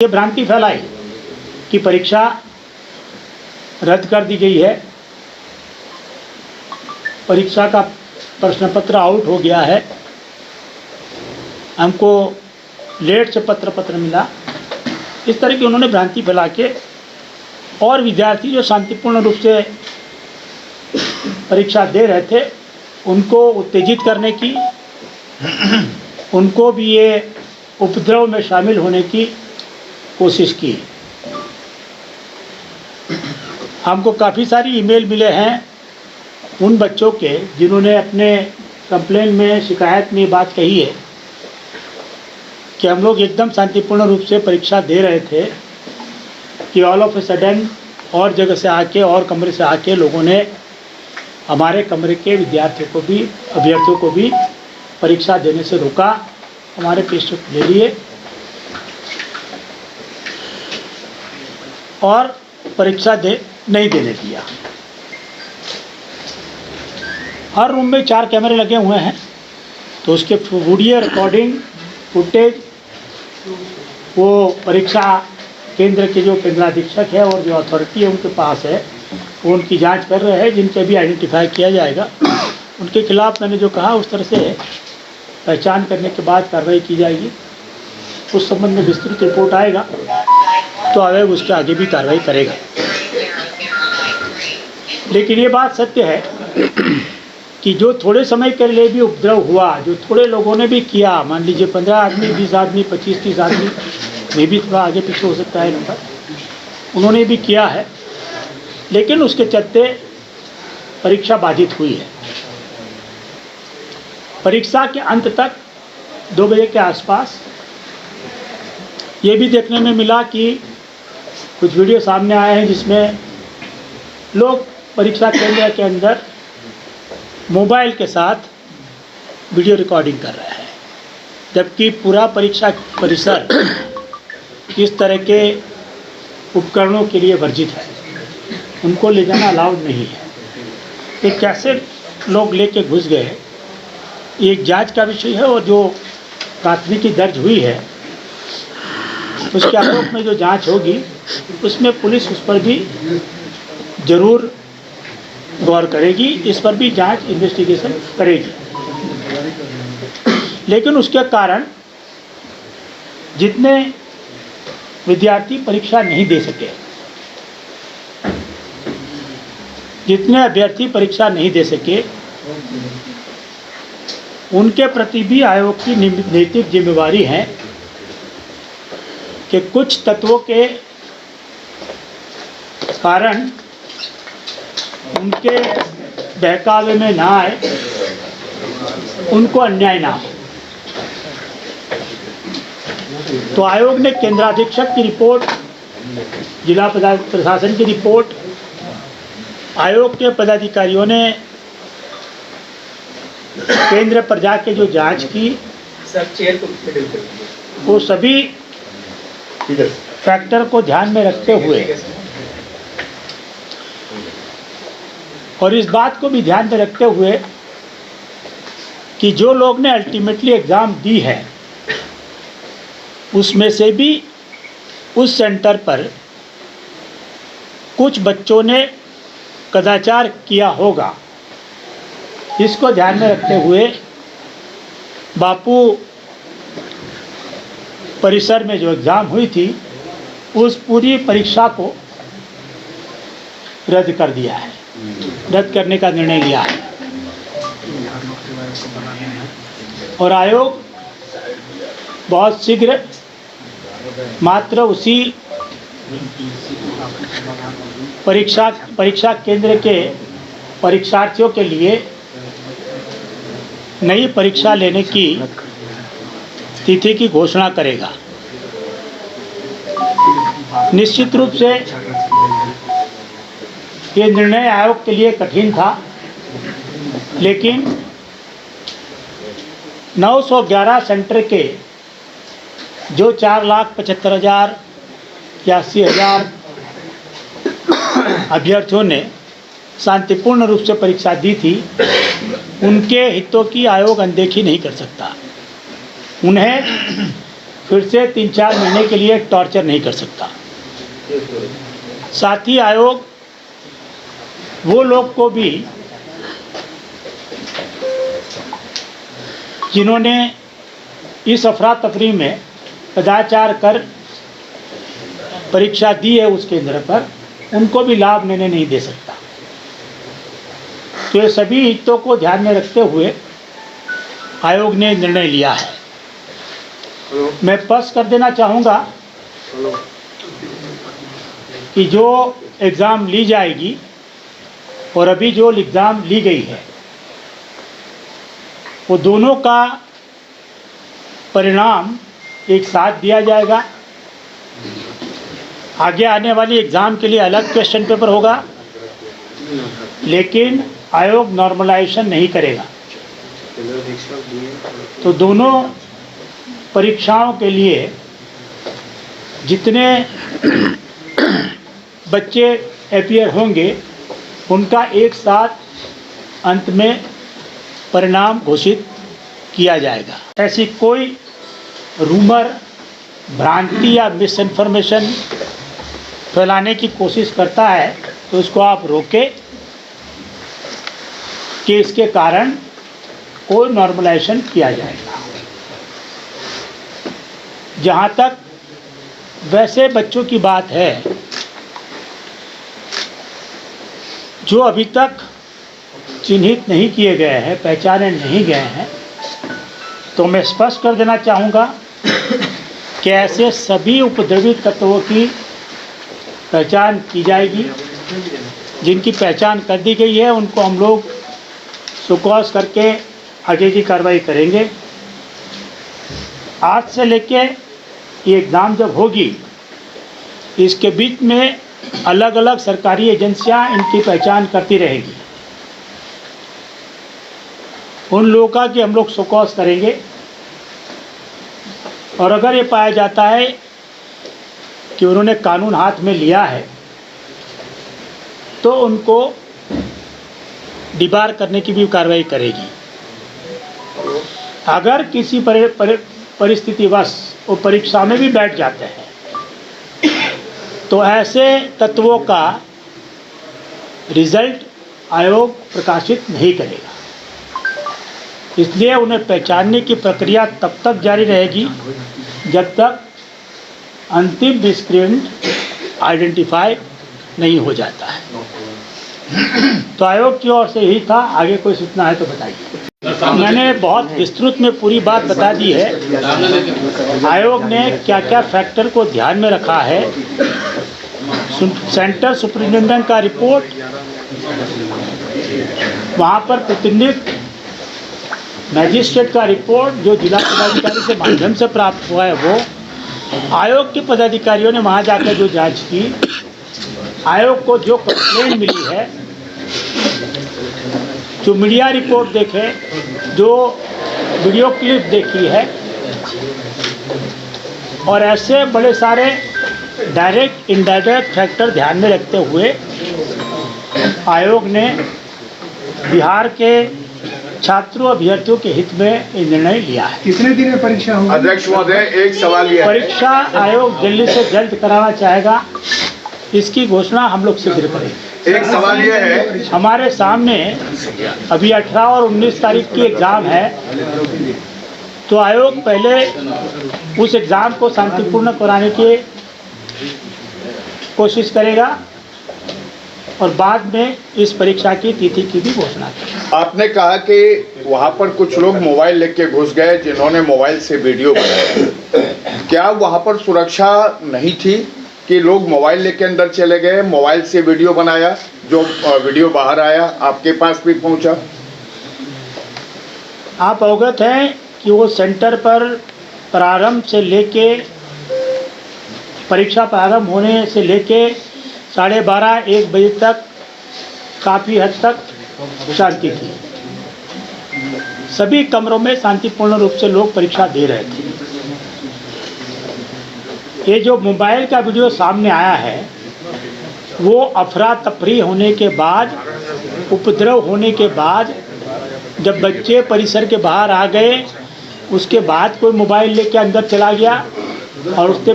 ये भ्रांति फैलाई कि परीक्षा रद्द कर दी गई है, परीक्षा का प्रश्न पत्र आउट हो गया है, हमको लेट से पत्र मिला। इस तरह की उन्होंने भ्रांति फैला के और विद्यार्थी जो शांतिपूर्ण रूप से परीक्षा दे रहे थे उनको उत्तेजित करने की, उनको भी ये उपद्रव में शामिल होने की कोशिश की। हमको काफ़ी सारी ईमेल मिले हैं उन बच्चों के जिन्होंने अपने कंप्लेन में, शिकायत में बात कही है कि हम लोग एकदम शांतिपूर्ण रूप से परीक्षा दे रहे थे कि ऑल ऑफ ए सडन और जगह से आके और कमरे से आके लोगों ने हमारे कमरे के विद्यार्थियों को भी, अभ्यर्थियों को भी परीक्षा देने से रोका, हमारे टेस्ट ले लिए और परीक्षा नहीं देने दिया। हर रूम में 4 कैमरे लगे हुए हैं, तो उसके वीडियो रिकॉर्डिंग फुटेज वो परीक्षा केंद्र के जो केंद्राधीक्षक है और जो अथॉरिटी है उनके पास है, वो उनकी जांच कर रहे हैं। जिनके भी आइडेंटिफाई किया जाएगा उनके खिलाफ मैंने जो कहा उस तरह से पहचान करने के बाद कार्रवाई की जाएगी। उस संबंध में विस्तृत रिपोर्ट आएगा तो आयोग उसके आगे भी कार्रवाई करेगा। लेकिन ये बात सत्य है कि जो थोड़े समय के लिए भी उपद्रव हुआ, जो थोड़े लोगों ने भी किया, मान लीजिए 15 आदमी, 20 आदमी, 25-30 आदमी, ये भी थोड़ा आगे पीछे हो सकता है नंबर, उन्होंने भी किया है, लेकिन उसके चलते परीक्षा बाधित हुई है। परीक्षा के अंत तक 2 बजे के आसपास ये भी देखने में मिला कि कुछ वीडियो सामने आए हैं जिसमें लोग परीक्षा केंद्र के अंदर मोबाइल के साथ वीडियो रिकॉर्डिंग कर रहे हैं, जबकि पूरा परीक्षा परिसर इस तरह के उपकरणों के लिए वर्जित है, उनको ले जाना अलाउड नहीं है। ये कैसे लोग लेके घुस गए, एक जांच का विषय है और जो प्राथमिकी दर्ज हुई है उसके आरोप में जो जांच होगी उसमें पुलिस उस पर भी जरूर गौर करेगी, इस पर भी जांच इन्वेस्टिगेशन करेगी। लेकिन उसके कारण जितने विद्यार्थी परीक्षा नहीं दे सके, जितने अभ्यर्थी परीक्षा नहीं दे सके, उनके प्रति भी आयोग की नैतिक जिम्मेवारी है कि कुछ तत्वों के कारण उनके बहकावे में ना आए, उनको अन्याय ना हो। तो आयोग ने केंद्राधीक्षक की रिपोर्ट, जिला प्रशासन की रिपोर्ट, आयोग के पदाधिकारियों ने केंद्र पर जाके जो जांच की, वो सभी फैक्टर को ध्यान में रखते हुए और इस बात को भी ध्यान में रखते हुए कि जो लोग ने अल्टीमेटली एग्ज़ाम दी है उसमें से भी उस सेंटर पर कुछ बच्चों ने कदाचार किया होगा, इसको ध्यान में रखते हुए बापू परिसर में जो एग्ज़ाम हुई थी उस पूरी परीक्षा को रद्द कर दिया है, रद्द करने का निर्णय लिया है। और आयोग बहुत शीघ्र मात्र उसी परीक्षा केंद्र के परीक्षार्थियों के लिए नई परीक्षा लेने की तिथि की घोषणा करेगा। निश्चित रूप से ये निर्णय आयोग के लिए कठिन था, लेकिन 911 सेंटर के जो 4,75,000 या 80,000 अभ्यर्थियों ने शांतिपूर्ण रूप से परीक्षा दी थी, उनके हितों की आयोग अनदेखी नहीं कर सकता। उन्हें फिर से 3-4 महीने के लिए टॉर्चर नहीं कर सकता। साथ ही आयोग वो लोग को भी जिन्होंने इस अफरा तफरी में कदाचार कर परीक्षा दी है उस केंद्र पर, उनको भी लाभ लेने नहीं दे सकता। तो ये सभी हितों को ध्यान में रखते हुए आयोग ने निर्णय लिया है। मैं स्पष्ट कर देना चाहूँगा कि जो एग्ज़ाम ली जाएगी और अभी जो एग्ज़ाम ली गई है, वो दोनों का परिणाम एक साथ दिया जाएगा। आगे आने वाली एग्ज़ाम के लिए अलग क्वेश्चन पेपर होगा, लेकिन आयोग नॉर्मलाइजेशन नहीं करेगा। तो दोनों परीक्षाओं के लिए जितने बच्चे अपीयर होंगे, उनका एक साथ अंत में परिणाम घोषित किया जाएगा। ऐसी कोई रूमर, भ्रांति या मिस इन्फॉर्मेशन फैलाने की कोशिश करता है तो उसको आप रोकें कि इसके कारण कोई नॉर्मलाइजेशन किया जाएगा। जहाँ तक वैसे बच्चों की बात है जो अभी तक चिन्हित नहीं किए गए हैं, पहचाने नहीं गए हैं, तो मैं स्पष्ट कर देना चाहूँगा कि ऐसे सभी उपद्रवी तत्वों की पहचान की जाएगी। जिनकी पहचान कर दी गई है उनको हम लोग सुकौस करके आगे की कार्रवाई करेंगे। आज से लेके ये एग्ज़ाम जब होगी, इसके बीच में अलग अलग सरकारी एजेंसियां इनकी पहचान करती रहेगी। उन लोगों का कि हम लोग सुकौस करेंगे, और अगर ये पाया जाता है कि उन्होंने कानून हाथ में लिया है तो उनको डिबार करने की भी कार्रवाई करेगी। अगर किसी परिस्थितिवश वो परीक्षा में भी बैठ जाते हैं तो ऐसे तत्वों का रिजल्ट आयोग प्रकाशित नहीं करेगा। इसलिए उन्हें पहचानने की प्रक्रिया तब तक जारी रहेगी जब तक अंतिम मिसक्रेडेंट आइडेंटिफाई नहीं हो जाता है। तो आयोग की ओर से यही था। आगे कोई सूचना है तो बताइए। मैंने बहुत विस्तृत में पूरी बात बता दी है। आयोग ने क्या क्या फैक्टर को ध्यान में रखा है, सेंटर सुपरिटेंडेंट का रिपोर्ट, वहाँ पर प्रतिनिधित्व मैजिस्ट्रेट का रिपोर्ट जो जिला पदाधिकारी के माध्यम से प्राप्त हुआ है, वो आयोग के पदाधिकारियों ने वहाँ जाकर जो जांच की, आयोग को जो कंप्लेंट मिली है, जो मीडिया रिपोर्ट देखे, जो वीडियो क्लिप देखी है, और ऐसे बड़े सारे डायरेक्ट इनडायरेक्ट फैक्टर ध्यान में रखते हुए आयोग ने बिहार के छात्रों अभ्यर्थियों के हित में ये निर्णय लिया है। कितने दिन में परीक्षा होगी? अध्यक्ष महोदय, एक सवाल यह है, परीक्षा आयोग जल्दी से जल्द कराना चाहेगा, इसकी घोषणा हम लोग शीघ्र करेंगे। एक सवाल यह है, हमारे सामने अभी 18 और 19 तारीख की एग्ज़ाम है, तो आयोग पहले उस एग्ज़ाम को शांतिपूर्ण कराने की कोशिश करेगा और बाद में इस परीक्षा की तिथि की भी घोषणा करेगा। आपने कहा कि वहाँ पर कुछ लोग मोबाइल लेके घुस गए जिन्होंने मोबाइल से वीडियो बनाया। क्या वहाँ पर सुरक्षा नहीं थी कि लोग मोबाइल लेके अंदर चले गए, मोबाइल से वीडियो बनाया, जो वीडियो बाहर आया आपके पास भी पहुँचा? आप अवगत हैं कि वो सेंटर पर प्रारंभ से लेके परीक्षा प्रारंभ होने से लेके 12:30-1 बजे तक काफ़ी हद तक शांति थी। सभी कमरों में शांतिपूर्ण रूप से लोग परीक्षा दे रहे थे। ये जो मोबाइल का वीडियो सामने आया है, वो अफरा तफरी होने के बाद, उपद्रव होने के बाद, जब बच्चे परिसर के बाहर आ गए उसके बाद कोई मोबाइल लेके अंदर चला गया और उसके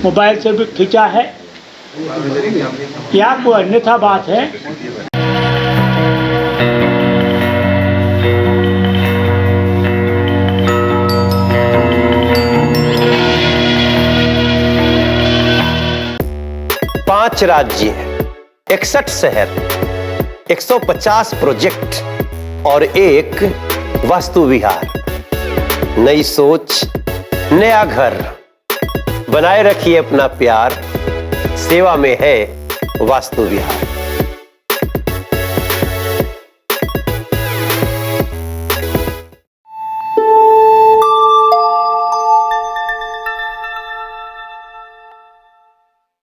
मोबाइल से भी खींचा है या कोई अन्यथा बात है। पांच राज्य, 61 शहर, 150 प्रोजेक्ट और एक वास्तु विहार। नई सोच, नया घर। बनाए रखिए अपना प्यार, सेवा में है वास्तु विहार।